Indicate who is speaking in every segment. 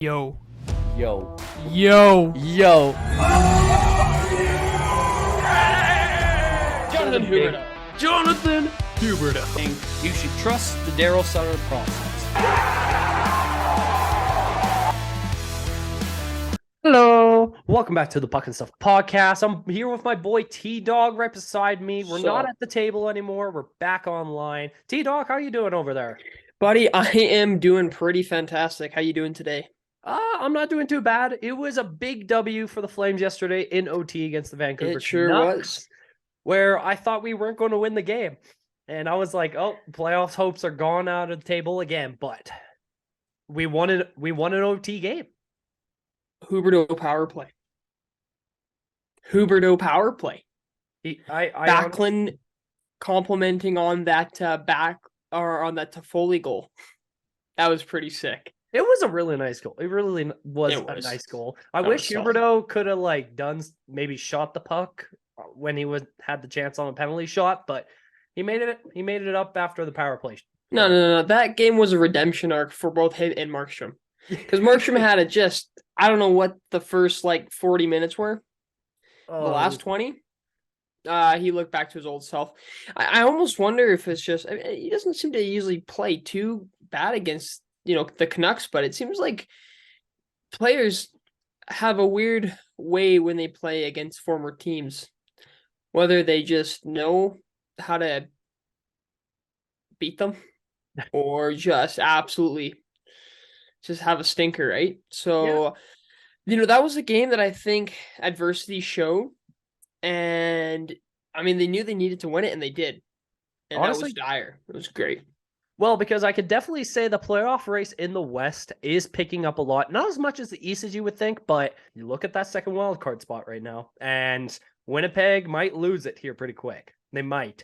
Speaker 1: Yo.
Speaker 2: Yo.
Speaker 1: Yo.
Speaker 2: Yo.
Speaker 3: Jonathan Huberto.
Speaker 1: Jonathan Huberto.
Speaker 2: You should trust the Daryl Sutter process. Hello. Welcome back to the Puck and Stuff podcast. I'm here with my boy T-Dog right beside me. We're not at the table anymore. We're back online. T-Dog, how are you doing over there?
Speaker 3: Buddy, I am doing pretty fantastic. How you doing today?
Speaker 2: I'm not doing too bad. It was a big W for the Flames yesterday in OT against the Vancouver
Speaker 3: It sure
Speaker 2: Canucks,
Speaker 3: was.
Speaker 2: where I thought we weren't going to win the game. And I was like, oh, playoffs hopes are gone out of the table again. But we won an OT game.
Speaker 3: Huberto power play. Huberto power play. Backlund complimenting on that on that Toffoli goal. That was pretty sick.
Speaker 2: It was a really nice goal. It really was a nice goal. I wish Huberto could have maybe shot the puck when he had the chance on a penalty shot, but he made it up after the power play.
Speaker 3: No. That game was a redemption arc for both him and Markstrom. Because Markstrom had I don't know what the first 40 minutes were. The last 20. He looked back to his old self. I almost wonder if it's just he doesn't seem to usually play too bad against the Canucks, but it seems like players have a weird way when they play against former teams, whether they just know how to beat them or just absolutely just have a stinker, right? So, that was a game that I think adversity showed, and I mean, they knew they needed to win it, and they did. And honestly, that was dire. It was great.
Speaker 2: Well, because I could definitely say the playoff race in the West is picking up a lot. Not as much as the East as you would think, but you look at that second wild card spot right now, and Winnipeg might lose it here pretty quick. They might.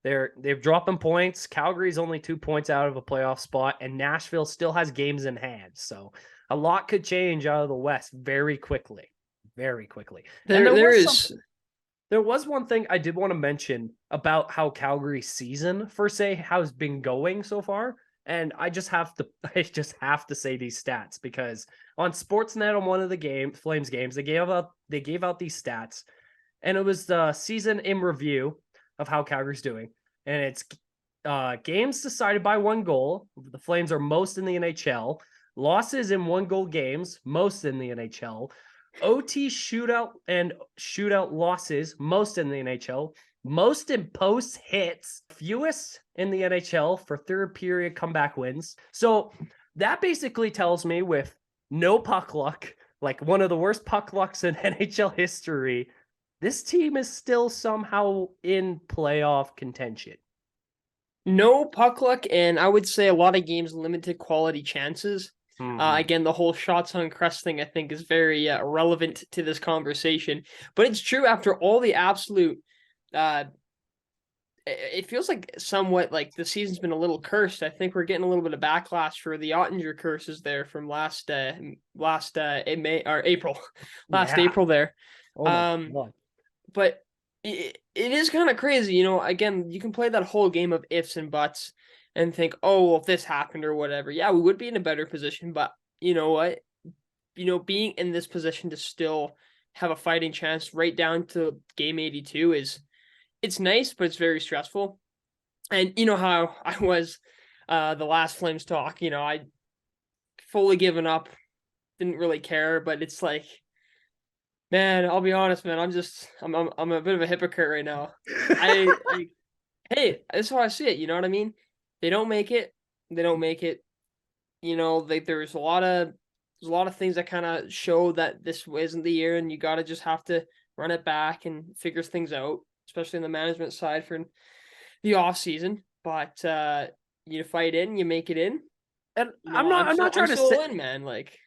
Speaker 2: They're dropping points. Calgary's only 2 points out of a playoff spot, and Nashville still has games in hand. So a lot could change out of the West very quickly. Very quickly. There was one thing I did want to mention about how Calgary's season, per se, has been going so far. And I just have to say these stats because on Sportsnet on one of the Flames games, they gave out these stats, and it was the season in review of how Calgary's doing. And it's games decided by one goal. The Flames are most in the NHL. Losses in 1-goal games, most in the NHL. OT shootout losses, most in the NHL, most in post hits, fewest in the NHL for third period comeback wins. So that basically tells me with no puck luck, like one of the worst puck lucks in NHL history, this team is still somehow in playoff contention.
Speaker 3: No puck luck, and I would say a lot of games limited quality chances. Again, the whole shots on crest thing, I think, is very relevant to this conversation. But it's true after all the absolute it feels like somewhat like the season's been a little cursed. I think we're getting a little bit of backlash for the Ottinger curses there from last April there. But it is kind of crazy, again, you can play that whole game of ifs and buts and think, oh, well, if this happened or whatever, yeah, we would be in a better position. But you know what? Being in this position to still have a fighting chance right down to game 82 it's nice, but it's very stressful. And you know how I was the last Flames talk, I fully given up, didn't really care, but it's like, man, I'll be honest, man, I'm a bit of a hypocrite right now. Hey, that's how I see it, you know what I mean? They don't make it. There's a lot of things that kind of show that this isn't the year, and you got to just have to run it back and figure things out, especially on the management side for the off season. But you fight in, you make it in.
Speaker 2: And I'm not trying to
Speaker 3: win, man.
Speaker 2: Like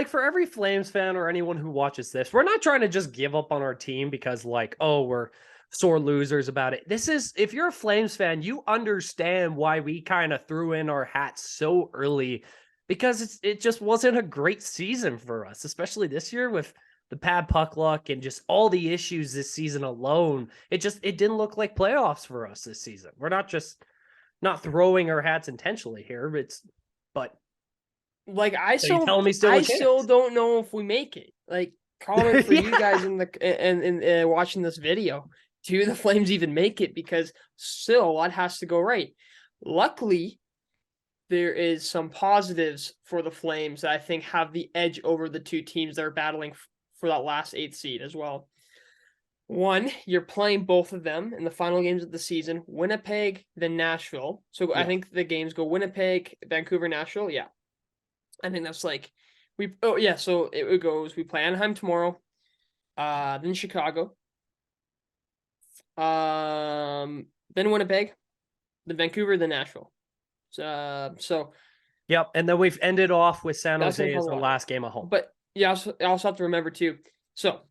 Speaker 2: for every Flames fan or anyone who watches this, we're not trying to just give up on our team because we're sore losers about it. If you're a Flames fan, you understand why we kind of threw in our hats so early, because it just wasn't a great season for us, especially this year with the bad puck luck and just all the issues this season alone. It didn't look like playoffs for us this season. We're not throwing our hats intentionally here. But
Speaker 3: Like
Speaker 2: So you telling me still a
Speaker 3: I
Speaker 2: chance?
Speaker 3: still don't know if we make it. Like comment for you
Speaker 2: Yeah.
Speaker 3: guys in the and watching this video. Do the Flames even make it? Because still a lot has to go right. Luckily, there is some positives for the Flames that I think have the edge over the two teams that are battling for that last 8th seed as well. One, you're playing both of them in the final games of the season, Winnipeg, then Nashville. So I
Speaker 2: Yeah.
Speaker 3: think the games go Winnipeg, Vancouver, Nashville. Yeah. I think that's like so it goes we play Anaheim tomorrow, then Chicago, then Winnipeg, then Vancouver, then Nashville. So
Speaker 2: Yep. And then we've ended off with San
Speaker 3: that's gonna
Speaker 2: Jose as
Speaker 3: cause a
Speaker 2: the
Speaker 3: lot.
Speaker 2: last game at home.
Speaker 3: But you also have to remember too. So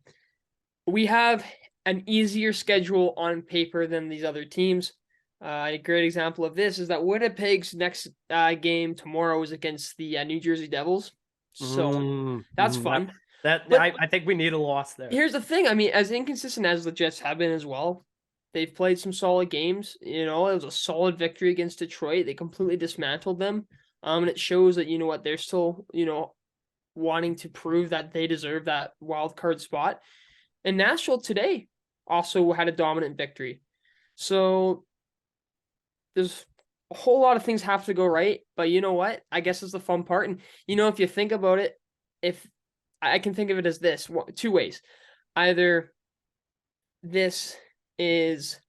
Speaker 3: we have an easier schedule on paper than these other teams. A great example of this is that Winnipeg's next game tomorrow is against the New Jersey Devils. So that's fun.
Speaker 2: That
Speaker 3: But
Speaker 2: I think we need a loss there.
Speaker 3: here's the thing. I mean, as inconsistent as the Jets have been as well, they've played some solid games. You know, it was a solid victory against Detroit. They completely dismantled them. And it shows that, you know what, they're still, wanting to prove that they deserve that wild card spot. And Nashville today also had a dominant victory. So there's a whole lot of things have to go right. But you know what? I guess it's the fun part. And, if you think about it, if I can think of it as this, two ways. Either this is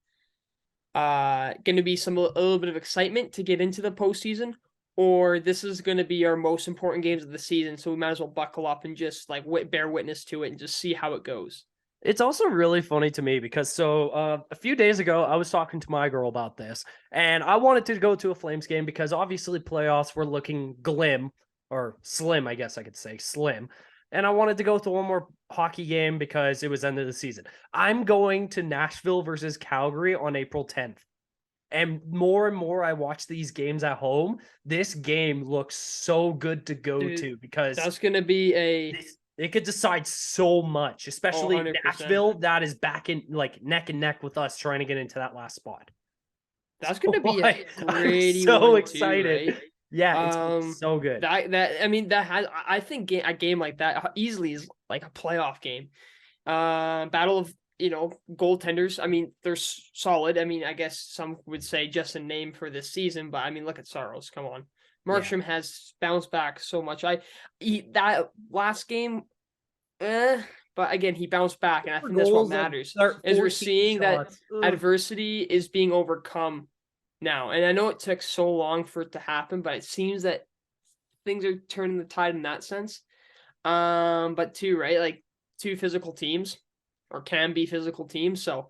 Speaker 3: going to be a little bit of excitement to get into the postseason, or this is going to be our most important games of the season, so we might as well buckle up and just like bear witness to it and just see how it goes.
Speaker 2: It's also really funny to me because a few days ago, I was talking to my girl about this, and I wanted to go to a Flames game because obviously playoffs were looking slim, I guess I could say slim. And I wanted to go to one more hockey game because it was end of the season. I'm going to Nashville versus Calgary on April 10th. And more I watch these games at home. This game looks so good to go to because
Speaker 3: that's going to be
Speaker 2: it could decide so much, especially
Speaker 3: 100%.
Speaker 2: Nashville that is back in like neck and neck with us trying to get into that last spot.
Speaker 3: That's going to be a
Speaker 2: I'm so excited. Too, right? Yeah, it's so good.
Speaker 3: I think a game like that easily is like a playoff game. Battle of goaltenders. I mean, they're solid. I mean, I guess some would say just a name for this season, but I mean, look at Saros. Come on, Markstrom has bounced back so much. That last game, but again, he bounced back, and I think that's what matters. Is we're seeing shots. That adversity is being overcome now, and I know it took so long for it to happen, but it seems that things are turning the tide in that sense. But two physical teams, or can be physical teams, so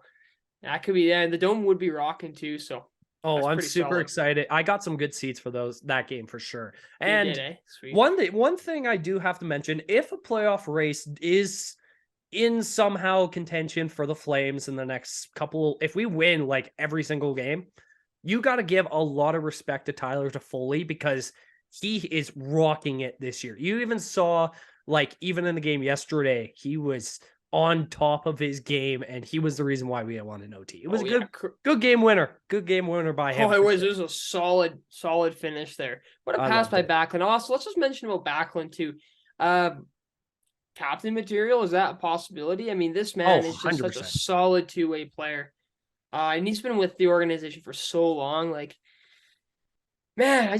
Speaker 3: that could be. And the dome would be rocking too. So
Speaker 2: I'm super excited. I got some good seats for that game for sure. And
Speaker 3: you did, eh? Sweet.
Speaker 2: One thing I do have to mention: if a playoff race is in somehow contention for the Flames in the next couple, if we win like every single game, you got to give a lot of respect to Tyler Toffoli because he is rocking it this year. You even saw, like, even in the game yesterday, he was on top of his game, and he was the reason why we won an OT. It was good game winner. Good game winner by him.
Speaker 3: It was a solid finish there. What a pass by Backlund. Also, let's just mention about Backlund too. Captain material, is that a possibility? I mean, this man is just 100%. Such a solid two-way player. And he's been with the organization for so long. Like, man,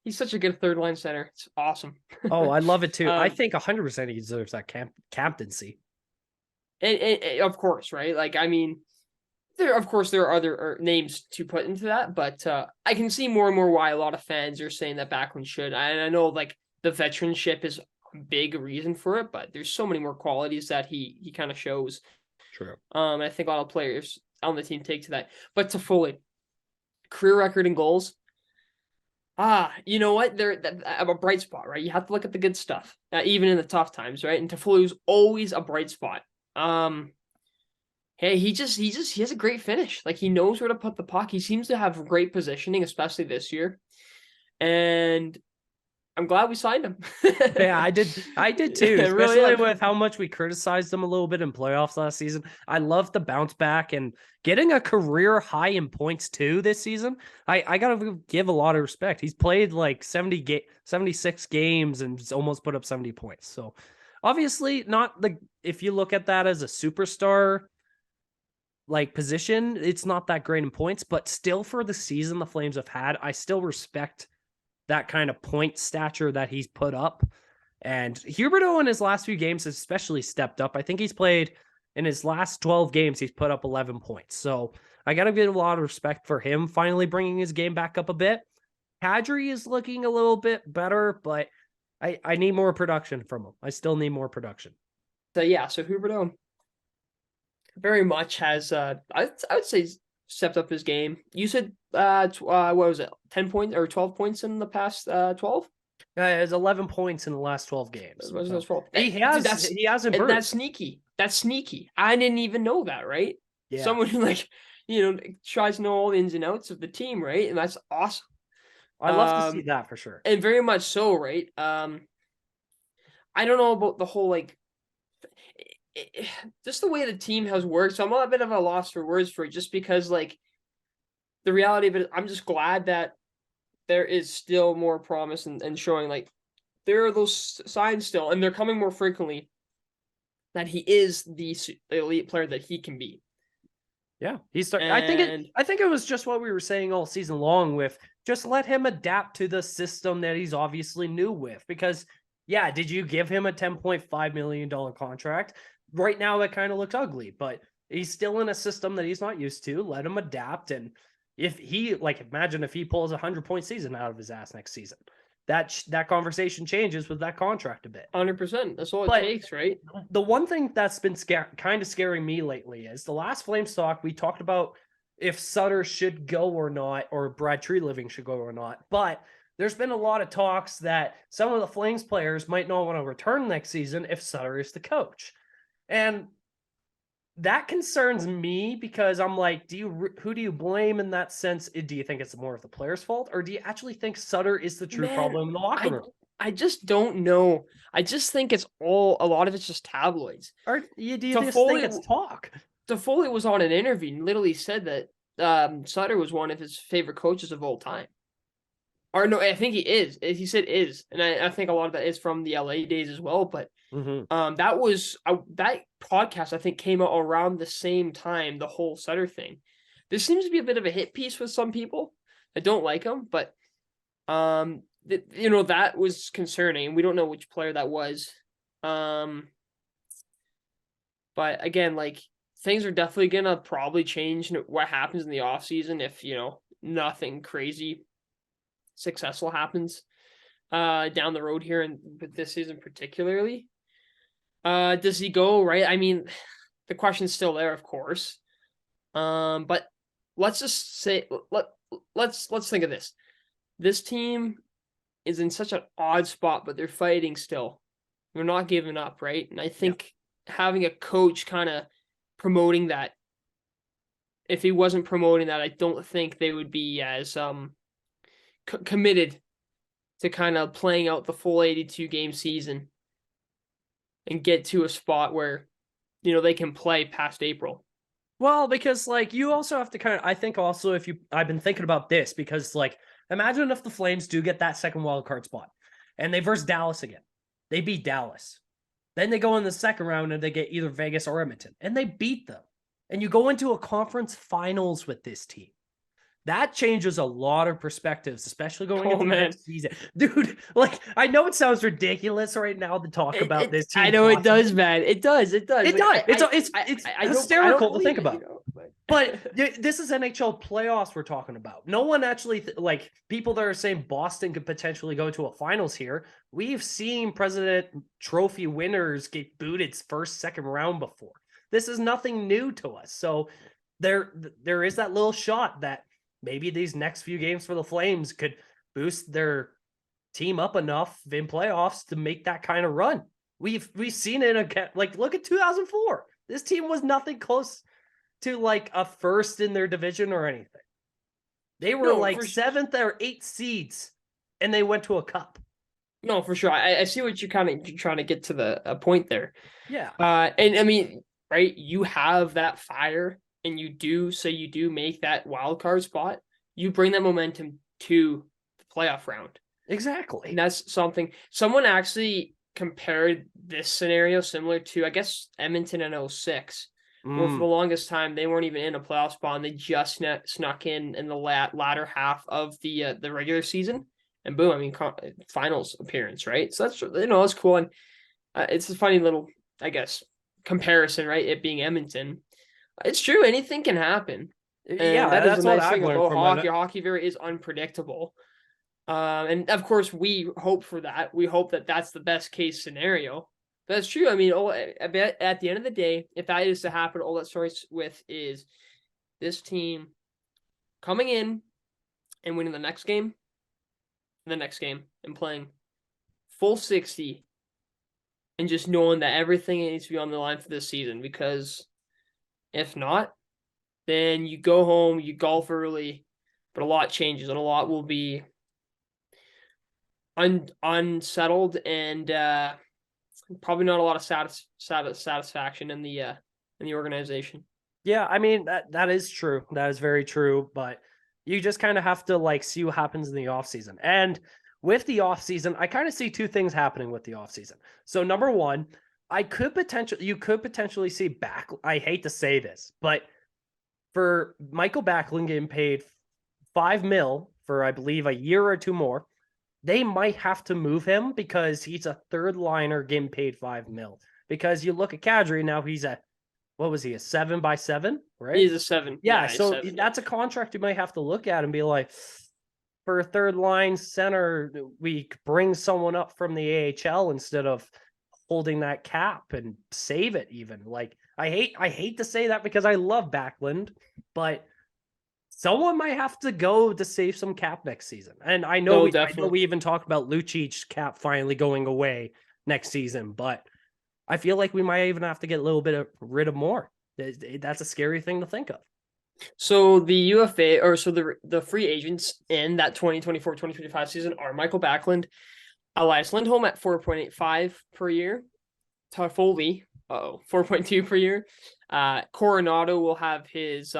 Speaker 3: he's such a good third line center. It's awesome.
Speaker 2: I love it too. I think 100% he deserves that captaincy.
Speaker 3: And of course, right? Like, I mean, there are other names to put into that, but I can see more and more why a lot of fans are saying that Backlund should. And I know like the veteranship is a big reason for it, but there's so many more qualities that he kind of shows.
Speaker 2: True.
Speaker 3: I think a lot of players on the team take to that. But Toffoli, career record in goals. You know what? They're a bright spot, right? You have to look at the good stuff, even in the tough times, right? And Toffoli was always a bright spot. Hey, he has a great finish. Like, he knows where to put the puck. He seems to have great positioning, especially this year. And I'm glad we signed him.
Speaker 2: Yeah, I did too,
Speaker 3: I really
Speaker 2: especially
Speaker 3: am.
Speaker 2: with how much we criticized him a little bit in playoffs last season. I love the bounce back and getting a career high in points too this season. I gotta give a lot of respect. He's played like 76 games and almost put up 70 points. So obviously not if you look at that as a superstar like position, it's not that great in points, but still for the season the Flames have had, I still respect that kind of point stature that he's put up. And Huberdeau in his last few games has especially stepped up. I think he's played in his last 12 games, he's put up 11 points. So I got to give a lot of respect for him finally bringing his game back up a bit. Kadri is looking a little bit better, but I need more production from him. I still need more production.
Speaker 3: So Huberdeau very much has I would say stepped up his game. You said what was it? 10 points or 12 points in the past 12?
Speaker 2: He has 11 points in the last 12 games.
Speaker 3: Was it 12?
Speaker 2: He has
Speaker 3: and
Speaker 2: improved.
Speaker 3: that's sneaky. That's sneaky. I didn't even know that, right?
Speaker 2: Yeah.
Speaker 3: Someone who tries to know all the ins and outs of the team, right? And that's awesome.
Speaker 2: I'd love to see that for sure.
Speaker 3: And very much so, right? I don't know about the whole just the way the team has worked. So I'm a bit of a loss for words for it, just because the reality of it, I'm just glad that there is still more promise and showing there are those signs still, and they're coming more frequently that he is the elite player that he can be.
Speaker 2: Yeah, I think it was just what we were saying all season long with just let him adapt to the system that he's obviously new with. Because yeah, did you give him a $10.5 million contract? Right now, that kind of looks ugly, but he's still in a system that he's not used to. Let him adapt. And if he, imagine if he pulls a 100-point season out of his ass next season, that conversation changes with that contract a bit.
Speaker 3: 100%. That's all it takes, right?
Speaker 2: The one thing that's been kind of scaring me lately is the last Flames talk, we talked about if Sutter should go or not, or Brad Treliving should go or not. But there's been a lot of talks that some of the Flames players might not want to return next season if Sutter is the coach. And that concerns me because I'm like, who do you blame in that sense? Do you think it's more of the player's fault, or do you actually think Sutter is the true problem in the locker room?
Speaker 3: I just don't know. I just think it's a lot of it's just tabloids.
Speaker 2: Or do you just think it's talk?
Speaker 3: Toffoli was on an interview and literally said that Sutter was one of his favorite coaches of all time. Or no, I think he is. He said is, and I think a lot of that is from the LA days as well. But that was that podcast I think came out around the same time, the whole Sutter thing. There seems to be a bit of a hit piece with some people that don't like him, but that was concerning. We don't know which player that was. But again, things are definitely gonna probably change what happens in the offseason if nothing crazy successful happens down the road here, and with this season particularly. Does he go, right? I mean, the question's still there, of course. But let's just say let's think of this. This team is in such an odd spot, but they're fighting still. They're not giving up, right? And I think having a coach kind of promoting that, if he wasn't promoting that, I don't think they would be as committed to kind of playing out the full 82 game season and get to a spot where they can play past April.
Speaker 2: Well, because you also have to I think also I've been thinking about this because imagine if the Flames do get that second wild card spot and they verse Dallas again. They beat Dallas. Then they go in the second round and they get either Vegas or Edmonton and they beat them. And you go into a conference finals with this team. That changes a lot of perspectives, especially going into next season. Dude, I know it sounds ridiculous right now to talk about this team.
Speaker 3: I know it does, man. It does.
Speaker 2: It does. It's hysterical to think about. But this is NHL playoffs we're talking about. No one actually, people that are saying Boston could potentially go to a finals here. We've seen President Trophy winners get booted first, second round before. This is nothing new to us. So there is that little shot that maybe these next few games for the Flames could boost their team up enough in playoffs to make that kind of run. We've seen it again. Look at 2004. This team was nothing close to a first in their division or anything. They were seventh or eighth seeds, and they went to a cup.
Speaker 3: No, for sure. I see what you're kind of trying to get to the point there.
Speaker 2: Yeah.
Speaker 3: And I mean, right, you have that fire and you do make that wild card spot, you bring that momentum to the playoff round.
Speaker 2: Exactly.
Speaker 3: And that's something someone actually compared this scenario similar to, I guess, Edmonton in 06, where for the longest time they weren't even in a playoff spot and they just snuck in the latter half of the regular season. And boom, I mean, finals appearance, right? So that's cool. And it's a funny little, I guess, comparison, right? It being Edmonton. It's true. Anything can happen. And
Speaker 2: Yeah,
Speaker 3: that is
Speaker 2: that's
Speaker 3: the
Speaker 2: what
Speaker 3: nice
Speaker 2: I've
Speaker 3: thing
Speaker 2: learned
Speaker 3: about
Speaker 2: from
Speaker 3: hockey.
Speaker 2: it.
Speaker 3: Hockey is unpredictable. And of course, we hope for that. We hope that that's the best case scenario. But that's true. I mean, I bet at the end of the day, if that is to happen, all that starts with is this team coming in and winning the next game, and playing full 60 and just knowing that everything needs to be on the line for this season. Because if not, then you go home, you golf early, but a lot changes and a lot will be unsettled and probably not a lot of satisfaction in the organization.
Speaker 2: Yeah, I mean that is true. That is very true. But you just kind of have to like see what happens in the offseason. And with the offseason, I kind of see two things happening with the offseason. So number one, you could potentially see back. I hate to say this, but for Michael Backlund getting paid $5 million for I believe a year or two more, they might have to move him because he's a third liner getting paid $5 million. Because you look at Kadri now, he's a what was he, a 7x7, right?
Speaker 3: He's a 7.
Speaker 2: Yeah,
Speaker 3: Yeah,
Speaker 2: so
Speaker 3: 7.
Speaker 2: that's a contract you might have to look at and be like, for a third line center, we bring someone up from the AHL instead of holding that cap and save it even. Like I hate to say that because I love Backlund, but someone might have to go to save some cap next season. And I know we even talked about Lucic's cap finally going away next season, but I feel like we might even have to get a little bit rid of more. That's a scary thing to think of.
Speaker 3: So the UFA, or so the free agents in that 2024-2025 season are Michael Backlund, Elias Lindholm at 4.85 per year, Toffoli, 4.2 per year. Coronado will have his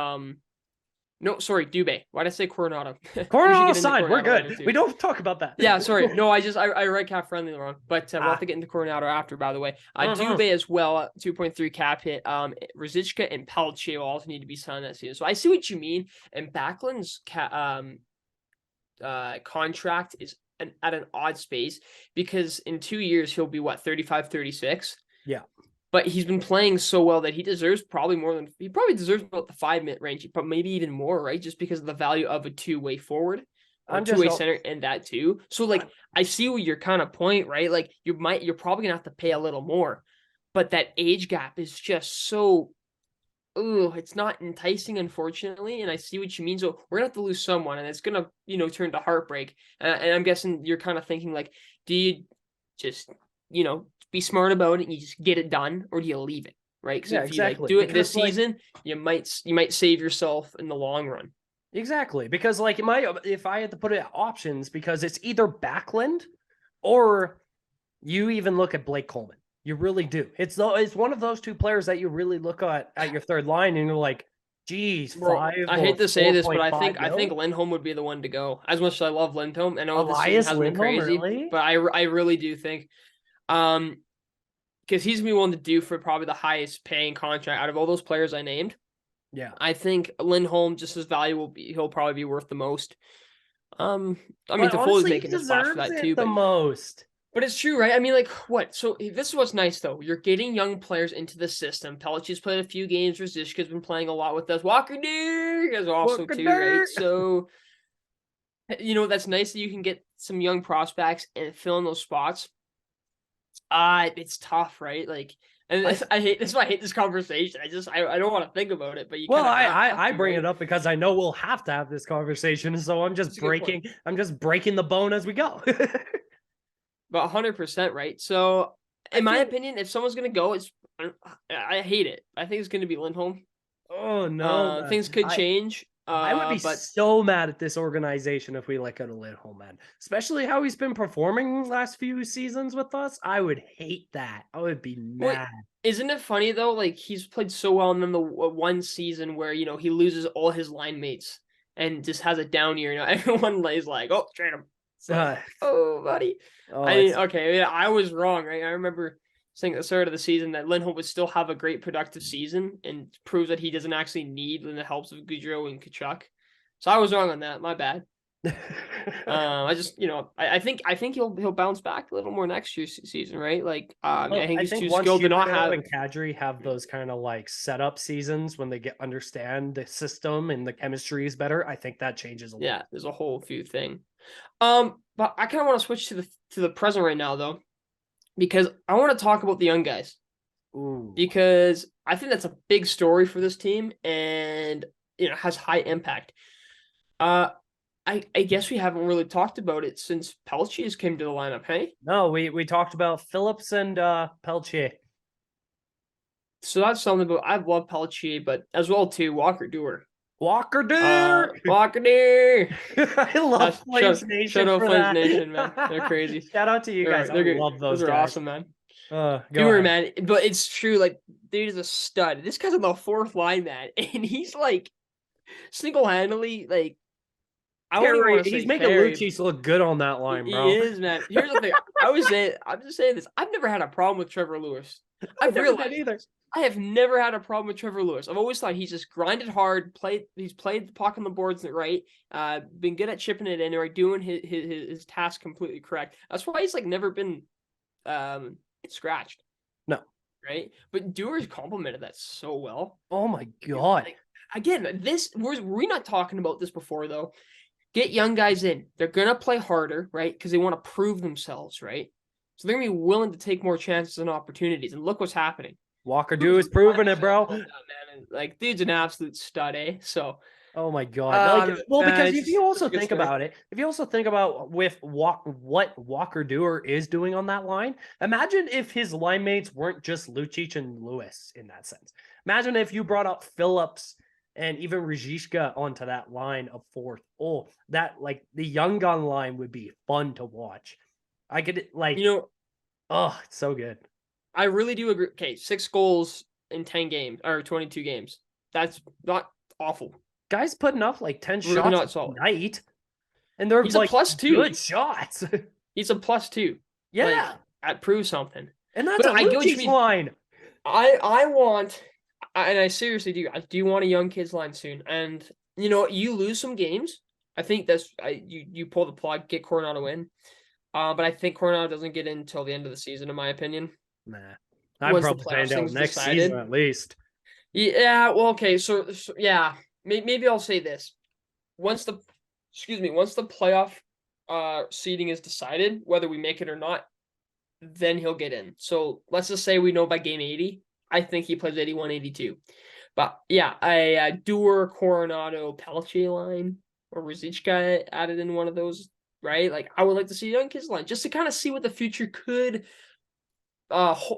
Speaker 3: no, sorry, Dubé. Why'd I say Coronado?
Speaker 2: Coronado signed. We're good. We don't talk about that.
Speaker 3: Yeah, sorry. No, I read cap friendly wrong, but we'll have to get into Coronado after, by the way. Dubé as well, 2.3 cap hit. Ruzicka and Pelche will also need to be signed that season. So I see what you mean. And Backlund's contract is at an odd space because in 2 years he'll be 35, 36.
Speaker 2: Yeah.
Speaker 3: But he's been playing so well that he deserves probably deserves about the 5-minute range, but maybe even more, right? Just because of the value of a two-way forward, two-way center, and that too. So like, I see what your kind of point, right? Like you're probably gonna have to pay a little more, but that age gap is just so, it's not enticing, unfortunately. And I see what you mean. So we're gonna have to lose someone, and it's gonna, turn to heartbreak. And I'm guessing you're kind of thinking like, do you just, be smart about it and you just get it done, or do you leave it, right? Because if you do it this season, you might save yourself in the long run.
Speaker 2: Exactly, because like if I had to put it options, because it's either Backlund or you even look at Blake Coleman. You really do. It's one of those two players that you really look at your third line and you're like, geez,
Speaker 3: I hate to say this, but I think Lindholm would be the one to go. As much as I love Lindholm, I know
Speaker 2: Elias
Speaker 3: this hasn't been crazy,
Speaker 2: really?
Speaker 3: but I really do think because he's gonna be one to do for probably the highest paying contract out of all those players I named.
Speaker 2: Yeah,
Speaker 3: I think Lindholm, just as valuable, he'll probably be worth the most. I mean, Toffoli's making the spot for that too,
Speaker 2: the most.
Speaker 3: But it's true, right? I mean, like, what? So this is what's nice, though. You're getting young players into the system. Pellet's played a few games. Ruzicka's been playing a lot with us. Walker Dirk is also too, right? So, that's nice that you can get some young prospects and fill in those spots. It's tough, right? Like, and I hate this. I hate this conversation. I don't want to think about it. But
Speaker 2: I bring it up because I know we'll have to have this conversation. So I'm just breaking the bone as we go.
Speaker 3: But 100%, right? So, in my opinion, if someone's gonna go, I hate it. I think it's gonna be Lindholm.
Speaker 2: Oh no,
Speaker 3: things could change.
Speaker 2: I would be
Speaker 3: But
Speaker 2: so mad at this organization if we let go to Lindholm, man. Especially how he's been performing last few seasons with us. I would hate that. I would be
Speaker 3: wait,
Speaker 2: mad.
Speaker 3: isn't it funny though? Like he's played so well, and then the one season where he loses all his line mates and just has a down year. Everyone is like, "Oh, trade him." It's like, oh, buddy.
Speaker 2: Oh,
Speaker 3: I mean, okay, yeah, I was wrong, right? I remember saying at the start of the season that Lindholm would still have a great productive season and proves that he doesn't actually need the helps of Gaudreau and Kachuk. So I was wrong on that. My bad. I just, I think he'll bounce back a little more next year's season, right? Like, I think he's too
Speaker 2: once
Speaker 3: skilled to not
Speaker 2: Huberdeau
Speaker 3: have.
Speaker 2: and Kadri have those kind of like setup seasons when they understand the system and the chemistry is better. I think that changes a lot.
Speaker 3: Yeah, there's a whole few thing. But I kind of want to switch to the present right now though, because I want to talk about the young guys.
Speaker 2: Ooh.
Speaker 3: Because I think that's a big story for this team and has high impact. I guess we haven't really talked about it since Pelchies came to the lineup, hey?
Speaker 2: No, we talked about Phillips and Peltier.
Speaker 3: So that's something about I love Pelchier, but as well too, Walker Dewar.
Speaker 2: Walker Dewar!
Speaker 3: Walker Dewar!
Speaker 2: I love Flames Nation.
Speaker 3: Shout out
Speaker 2: for
Speaker 3: Flames
Speaker 2: that.
Speaker 3: Nation, man. They're crazy.
Speaker 2: Shout out to you guys. I love those
Speaker 3: are
Speaker 2: guys.
Speaker 3: awesome, man.
Speaker 2: Dewar,
Speaker 3: man. But it's true, like, dude is a stud. This guy's on the fourth line, man. And he's like single-handedly, like,
Speaker 2: he's making Lucic look good on that line, bro.
Speaker 3: He is, man. Here's the thing. I'm just saying this. I've never had a problem with Trevor Lewis. I've realized either. I have never had a problem with Trevor Lewis. I've always thought he's just grinded hard, he's played the puck on the boards right, been good at chipping it in or doing his task completely correct. That's why he's like never been scratched.
Speaker 2: No.
Speaker 3: Right? But Dewar's complimented that so well.
Speaker 2: Oh my god.
Speaker 3: Like, again, we're not talking about this before though. Get young guys in. They're going to play harder, right? Because they want to prove themselves, right? So they're going to be willing to take more chances and opportunities. And look what's happening.
Speaker 2: Walker Dew is proving it, bro.
Speaker 3: Like, dude's an absolute stud, eh? So.
Speaker 2: Oh my god. Because if you also think about it, with what Walker Dewar is doing on that line, imagine if his line mates weren't just Lucic and Lewis in that sense. Imagine if you brought up Phillips and even Rizishka onto that line of fourth. Oh, that like the young gun line would be fun to watch. I could oh, it's so good.
Speaker 3: I really do agree. Okay, 6 goals in 10 games or 22 games. That's not awful.
Speaker 2: Guys putting up like 10
Speaker 3: really
Speaker 2: shots a night. And they're
Speaker 3: He's
Speaker 2: like
Speaker 3: a +2.
Speaker 2: Good shots.
Speaker 3: He's a +2.
Speaker 2: Yeah.
Speaker 3: Like, that proves something.
Speaker 2: And that's a Lucic line.
Speaker 3: I want, and I seriously do. I do want a young kids line soon. And you lose some games. I think you pull the plug, get Coronado in. But I think Coronado doesn't get in until the end of the season, in my opinion.
Speaker 2: Nah, I'm probably find out next season at least.
Speaker 3: Yeah. Well, okay. So yeah, maybe I'll say this: once the playoff seeding is decided, whether we make it or not, then he'll get in. So let's just say we know by game 80. I think he plays 81, 82. But yeah, a Dewar, Coronado, Pelchier line or Rizicka added in one of those, right? Like I would like to see a young kids line just to kind of see what the future could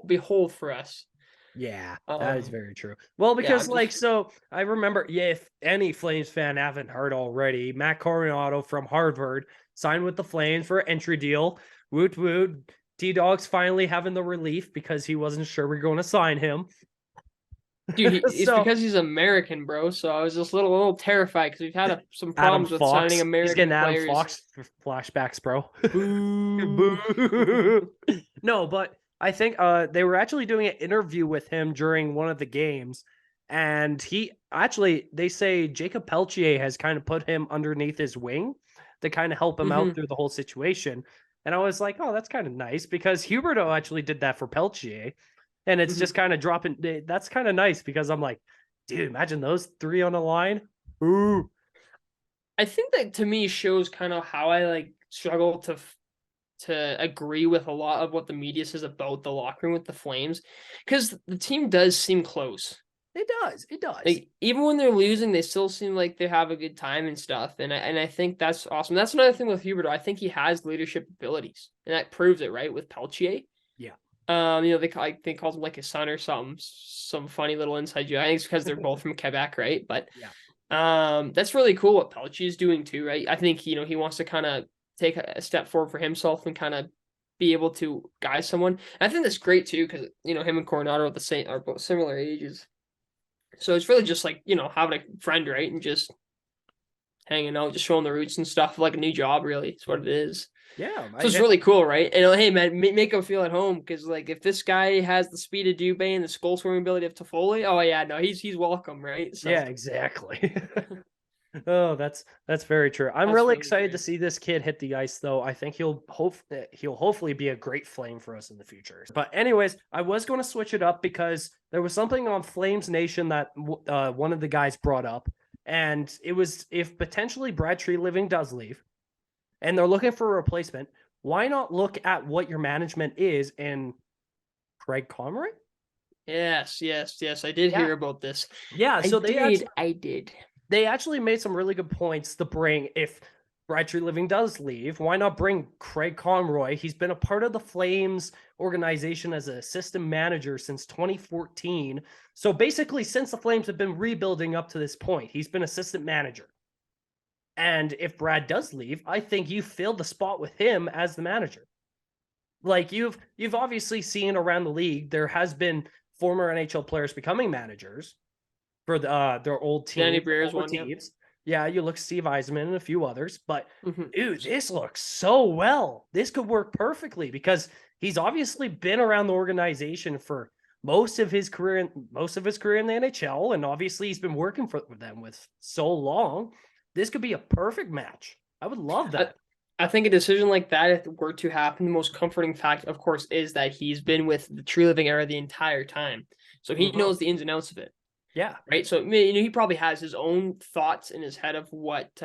Speaker 3: behold for us.
Speaker 2: Yeah, that is very true. Well, because so I remember, if any Flames fan haven't heard already, Matt Coronado from Harvard signed with the Flames for an entry deal. Woot woot. T-Dog's finally having the relief because he wasn't sure we are going to sign him.
Speaker 3: Dude, it's because he's American, bro. So I was just a little terrified because we've had some problems with signing American
Speaker 2: He's getting
Speaker 3: players.
Speaker 2: Adam Fox flashbacks, bro. Boo. No, but I think they were actually doing an interview with him during one of the games. And they say Jacob Pelchier has kind of put him underneath his wing to kind of help him out through the whole situation. And I was like, oh, that's kind of nice because Huberdeau actually did that for Pelchier. And it's just kind of dropping. That's kind of nice because I'm like, dude, imagine those 3 on the line. Ooh.
Speaker 3: I think that to me shows kind of how I struggle to agree with a lot of what the media says about the locker room with the Flames, because the team does seem close.
Speaker 2: It does.
Speaker 3: Like, even when they're losing, they still seem like they have a good time and stuff. And I think that's awesome. That's another thing with Huberdeau. I think he has leadership abilities, and that proves it, right? With Pelchier.
Speaker 2: Yeah.
Speaker 3: They called him like his son or something, some funny little inside joke. I think it's because they're both from Quebec, right? But
Speaker 2: yeah.
Speaker 3: That's really cool what Pelchi is doing too, right? I think, he wants to kind of take a step forward for himself and kind of be able to guide someone. And I think that's great too, because, him and Coronado are both similar ages. So it's really just like, having a friend, right? And just hanging out, just showing the roots and stuff, like a new job, really. It's what it is.
Speaker 2: Yeah,
Speaker 3: So it's really cool, right? And hey, man, make him feel at home, because like if this guy has the speed of Dubé and the skull swimming ability of Toffoli, oh yeah, no, he's welcome, right? So
Speaker 2: yeah, exactly. Oh, that's very true. I'm
Speaker 3: That's
Speaker 2: really
Speaker 3: really
Speaker 2: excited to
Speaker 3: great.
Speaker 2: see this kid hit the ice, though. I think he'll hopefully be a great Flame for us in the future. But anyways, I was going to switch it up because there was something on Flames Nation that one of the guys brought up, and it was if potentially Brad Treliving does leave, and they're looking for a replacement, why not look at what your management is in Craig Conroy?
Speaker 3: Yes. I did
Speaker 2: Yeah.
Speaker 3: hear about this.
Speaker 2: Yeah, so
Speaker 3: I did.
Speaker 2: they actually made some really good points to bring if Brad Treliving does leave, why not bring Craig Conroy? He's been a part of the Flames organization as an assistant manager since 2014. So basically, since the Flames have been rebuilding up to this point, he's been assistant manager. And if Brad does leave, I think you fill the spot with him as the manager. Like you've obviously seen around the league, there has been former NHL players becoming managers for their old
Speaker 3: Danny
Speaker 2: teams,
Speaker 3: Briers
Speaker 2: former
Speaker 3: one, yeah.
Speaker 2: teams. Yeah, you look Steve Eisman and a few others, but
Speaker 3: Mhm.
Speaker 2: dude, this looks so well. This could work perfectly because he's obviously been around the organization for most of his career in the NHL, and obviously he's been working for them with so long. This could be a perfect match. I would love that.
Speaker 3: I think a decision like that, if it were to happen, the most comforting fact, of course, is that he's been with the Tree Living era the entire time. So he knows the ins and outs of it,
Speaker 2: Yeah.
Speaker 3: right? So he probably has his own thoughts in his head of what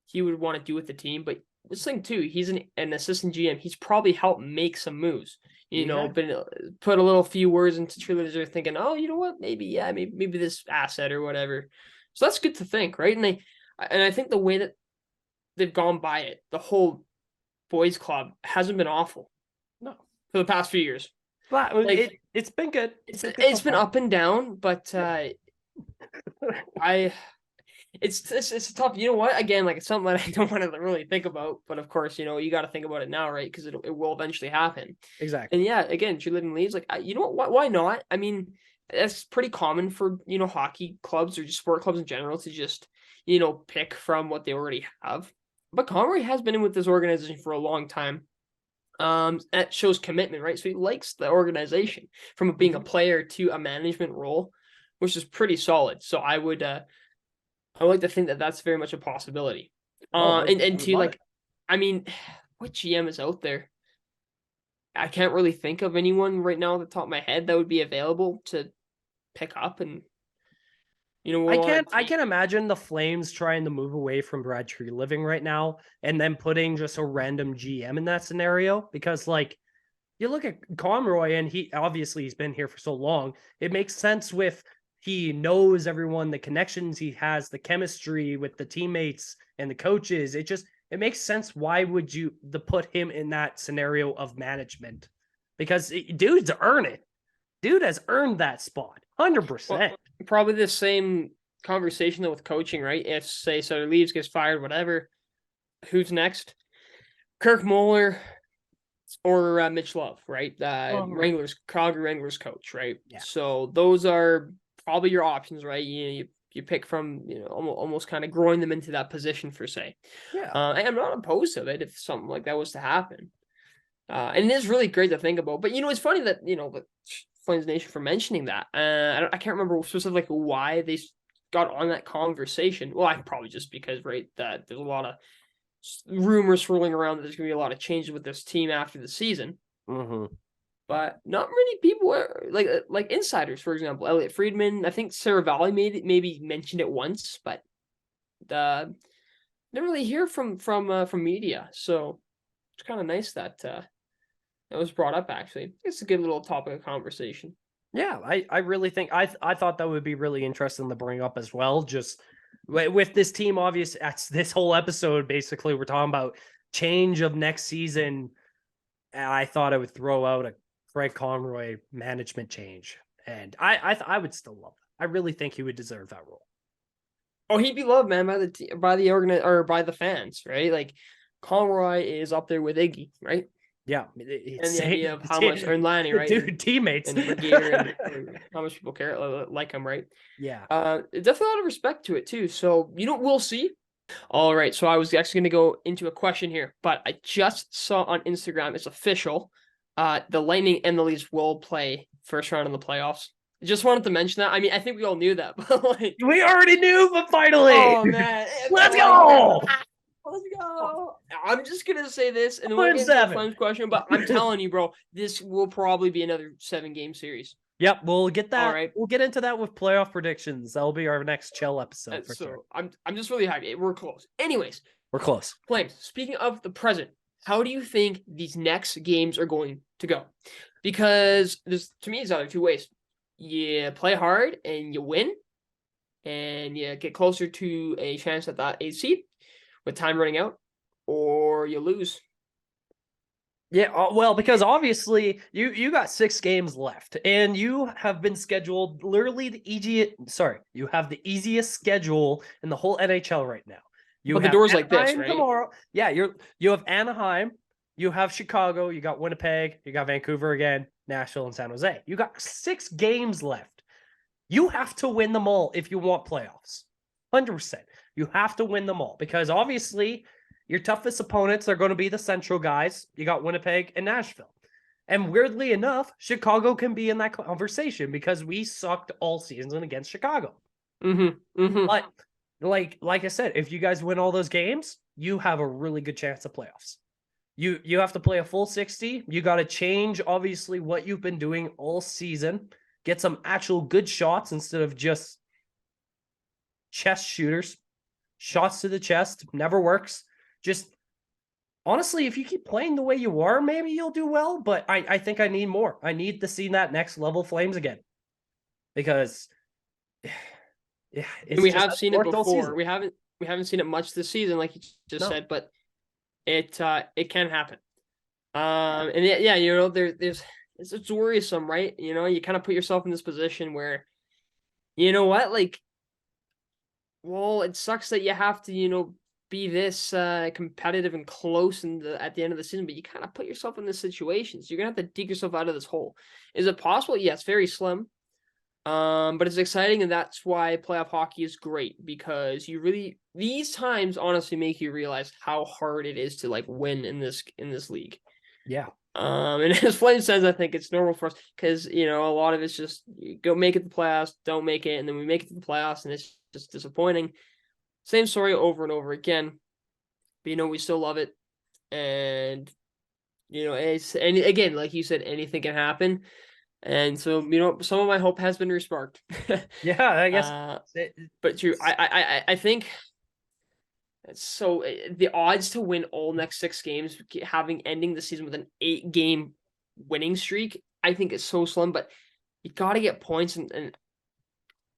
Speaker 3: he would want to do with the team. But this thing too, he's an assistant GM. He's probably helped make some moves.
Speaker 2: Yeah.
Speaker 3: Been put a little few words into Tree Living, they're thinking, oh, you know what, maybe this asset or whatever. So that's good to think, right? And I think the way that they've gone by it, the whole boys club hasn't been awful
Speaker 2: No.
Speaker 3: for the past few years.
Speaker 2: But
Speaker 3: Like
Speaker 2: it's been good.
Speaker 3: it's been up and down, but I it's tough. You know what? Again, like it's something that I don't want to really think about, but of course, you got to think about it now, right? Because it will eventually happen.
Speaker 2: Exactly.
Speaker 3: And yeah, again, Tree Living leaves. Like, you know what? Why not? I mean, that's pretty common for hockey clubs or just sport clubs in general to just pick from what they already have. But Conroy has been in with this organization for a long time. That shows commitment, right? So he likes the organization from being a player to a management role, which is pretty solid. So I would like to think that that's very much a possibility. And to like, I mean, what GM is out there? I can't really think of anyone right now at the top of my head that would be available to pick up and
Speaker 2: I can't imagine the Flames trying to move away from Brad Treliving right now and then putting just a random GM in that scenario because like you look at Conroy and he's been here for so long. It makes sense with he knows everyone, the connections he has, the chemistry with the teammates and the coaches. It makes sense. Why would you put him in that scenario of management? Because dude's earned it. Dude has earned that spot, 100%.
Speaker 3: Well, probably the same conversation though with coaching, right? If say Sutter leaves, gets fired, whatever, who's next? Kirk Muller or Mitch Love, right? Calgary Wranglers coach, right?
Speaker 2: Yeah.
Speaker 3: So those are probably your options, right? You pick from almost kind of growing them into that position for say.
Speaker 2: Yeah.
Speaker 3: I'm not opposed to it if something like that was to happen. And it is really great to think about. But it's funny that Flames Nation for mentioning that. I can't remember specifically why they got on that conversation. Well, I probably just because that there's a lot of rumors swirling around that there's going to be a lot of changes with this team after the season.
Speaker 2: Mm-hmm.
Speaker 3: But not many people are like insiders, for example, Elliot Friedman. I think Sarah Valley maybe mentioned it once, but didn't really hear from media. So it's kind of nice that that was brought up. Actually, it's a good little topic of conversation.
Speaker 2: Yeah, I really think I thought that would be really interesting to bring up as well. Just with this team, obviously, this whole episode basically we're talking about change of next season. And I thought I would throw out a Craig Conroy management change, and I would still love it. I really think he would deserve that role.
Speaker 3: Oh, he'd be loved, man, by the fans, right? Like Conroy is up there with Iggy, right?
Speaker 2: Yeah,
Speaker 3: And the idea of how much,
Speaker 2: dude,
Speaker 3: or Lanny, right?
Speaker 2: dude, teammates,
Speaker 3: And Brigader and how much people care like him, right?
Speaker 2: yeah.
Speaker 3: Definitely a lot of respect to it too. So we'll see. All right, so I was actually going to go into a question here, but I just saw on Instagram it's official. The Lightning and the Leafs will play first round in the playoffs. Just wanted to mention that. I mean, I think we all knew that, but like,
Speaker 2: We already knew, but finally,
Speaker 3: oh man,
Speaker 2: let's go.
Speaker 3: let's go. I'm just gonna say this, and then we'll
Speaker 2: Win
Speaker 3: get into the
Speaker 2: 7.
Speaker 3: Flames question. But I'm telling you, bro, this will probably be another 7-game series.
Speaker 2: Yep, we'll get that.
Speaker 3: All right.
Speaker 2: We'll get into that with playoff predictions. That'll be our next chill episode for
Speaker 3: So
Speaker 2: sure.
Speaker 3: I'm just really happy. We're close. Anyways,
Speaker 2: We're close.
Speaker 3: Flames, speaking of the present, how do you think these next games are going to go? Because to me, it's either two ways. You play hard and you win, and you get closer to a chance at that 8th seed with time running out, or you lose.
Speaker 2: Yeah, well, because obviously you got 6 games left, and you have been scheduled literally the easiest. Sorry, you have the easiest schedule in the whole NHL right now.
Speaker 3: But the door's like this,
Speaker 2: Anaheim
Speaker 3: right?
Speaker 2: tomorrow. Yeah, you have Anaheim, you have Chicago, you got Winnipeg, you got Vancouver again, Nashville, and San Jose. You got 6 games left. You have to win them all if you want playoffs. 100%. You have to win them all because obviously your toughest opponents are going to be the Central guys. You got Winnipeg and Nashville. And weirdly enough, Chicago can be in that conversation because we sucked all season against Chicago. But like I said, if you guys win all those games, you have a really good chance of playoffs. You have to play a full 60. You got to change, obviously, what you've been doing all season. Get some actual good shots instead of just chest shooters. Shots to the chest never works. Just honestly, if you keep playing the way you are, maybe you'll do well. But I think I need more. I need to see that next level Flames again. Because
Speaker 3: we have seen it before. We haven't seen it much this season, like you just said, but it can happen. And yeah, there's it's worrisome, right? You kind of put yourself in this position where, you know what, like, well, it sucks that you have to, be this competitive and close at the end of the season, but you kind of put yourself in this situation. So you're gonna have to dig yourself out of this hole. Is it possible? Yeah, it's very slim. But it's exciting, and that's why playoff hockey is great, because these times honestly make you realize how hard it is to like win in this league.
Speaker 2: Yeah.
Speaker 3: And as Flame says, I think it's normal for us because a lot of it's just go make it to the playoffs, don't make it, and then we make it to the playoffs, and it's just disappointing. Same story over and over again. But we still love it, and and again, like you said, anything can happen. And so, some of my hope has been resparked.
Speaker 2: Yeah, I guess.
Speaker 3: But true, I think so. The odds to win all next 6 games, ending the season with an 8-game winning streak, I think is so slim. But you got to get points, and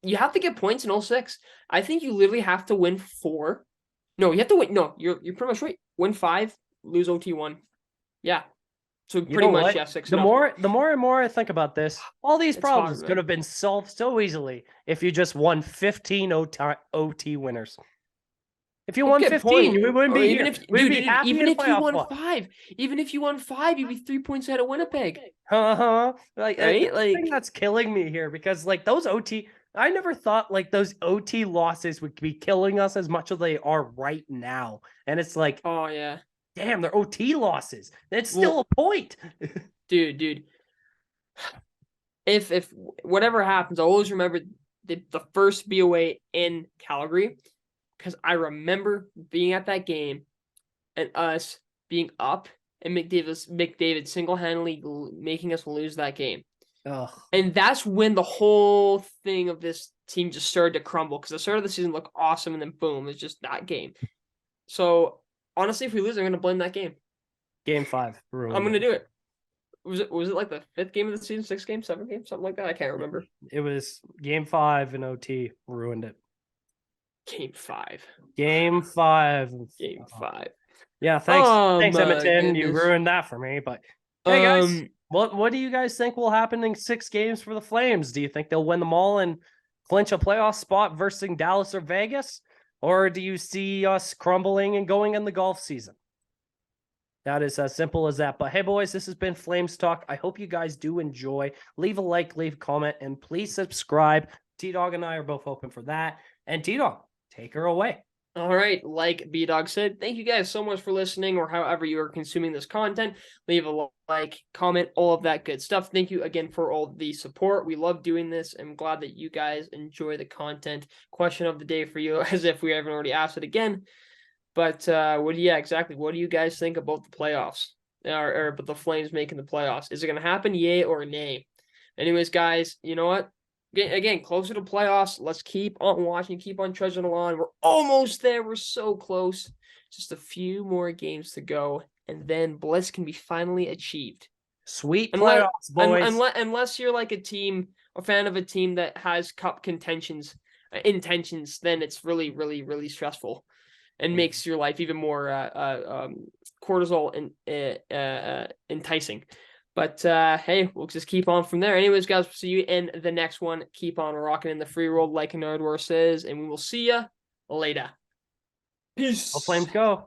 Speaker 3: you have to get points in all 6. I think you literally have to win 4. No, you have to win. No, you're pretty much right. Win 5, lose OT 1. Yeah. So pretty much, yeah, 6.
Speaker 2: The more and more I think about this, all these problems could have been solved so easily if you just won 15 OT winners. If you won 15, we wouldn't be here.
Speaker 3: Even if you won 5, you'd be 3 points ahead of Winnipeg.
Speaker 2: Like,
Speaker 3: right?
Speaker 2: I think that's killing me here because like those OT, I never thought like those OT losses would be killing us as much as they are right now. And it's like,
Speaker 3: oh yeah.
Speaker 2: Damn, they're OT losses. It's still a point.
Speaker 3: dude. If whatever happens, I always remember the first BOA in Calgary, because I remember being at that game and us being up and McDavid single-handedly making us lose that game.
Speaker 2: Ugh.
Speaker 3: And that's when the whole thing of this team just started to crumble, because the start of the season looked awesome, and then boom, it's just that game. So honestly, if we lose, I'm going to blame that game.
Speaker 2: Game 5.
Speaker 3: I'm going to do it. Was it like the 5th game of the season, 6th game, 7th game, something like that? I can't remember.
Speaker 2: It was game 5 in OT ruined it.
Speaker 3: Game 5.
Speaker 2: Game 5.
Speaker 3: Game 5.
Speaker 2: Yeah, thanks,
Speaker 3: Goodness.
Speaker 2: Edmonton. You ruined that for me. But hey, guys, what do you guys think will happen in 6 games for the Flames? Do you think they'll win them all and clinch a playoff spot versus Dallas or Vegas? Or do you see us crumbling and going in the golf season? That is as simple as that. But hey, boys, this has been Flames Talk. I hope you guys do enjoy. Leave a like, leave a comment, and please subscribe. T-Dog and I are both open for that. And T-Dog, take her away.
Speaker 3: All right, like B-Dog said, thank you guys so much for listening or however you are consuming this content. Leave a like, comment, all of that good stuff. Thank you again for all the support. We love doing this. I'm glad that you guys enjoy the content. Question of the day for you, as if we haven't already asked it again. But what do you guys think about the playoffs? Or about the Flames making the playoffs? Is it going to happen, yay or nay? Anyways, guys, you know what? Again, closer to playoffs. Let's keep on watching, keep on trudging along. We're almost there. We're so close. Just a few more games to go, and then bliss can be finally achieved.
Speaker 2: Sweet playoffs, boys.
Speaker 3: Unless you're like a fan of a team that has cup intentions, then it's really, really, really stressful, and makes your life even more cortisol and enticing. But hey, we'll just keep on from there. Anyways, guys, we'll see you in the next one. Keep on rocking in the free world, like Nardwar says, and we will see ya later. Peace.
Speaker 2: All Flames go.